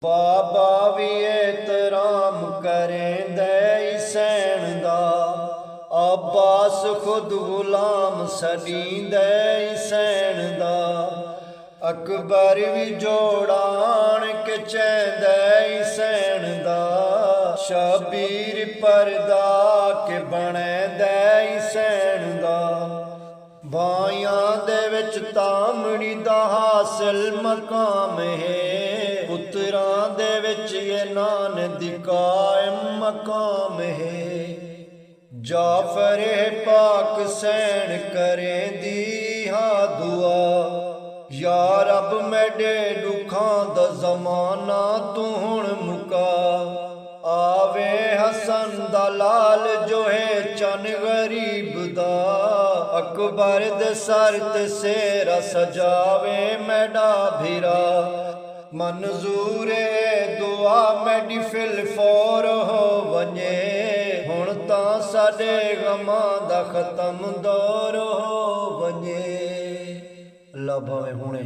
बाबा भी एहतराम करें दे सैन दा, अब्बास खुद गुलाम सदी दे सैन दा। अकबर भी जोड़ान के चैंदे सैन दा, शबीर परदा के बने दे सैन दा। भाइयां दे विच तामड़ी दा हासिल मकाम है, पुत्रां दे विच ये नान दी कायम मकाम है। जाफर पाक सैन करें दी हा दुआ, या रब मेरे दुखां दा जमाना तू हुण मुका। आवे हसन दा लाल जो है चन गरीब दा, अकबर दे सर ते सेरा सजावे मैडा भिरा। मंजूर दुआ मैडी फिल फौर हो वने, हुण तां साडे गमां दा खत्म दौर हो वने। अल्लाह भावे हुणे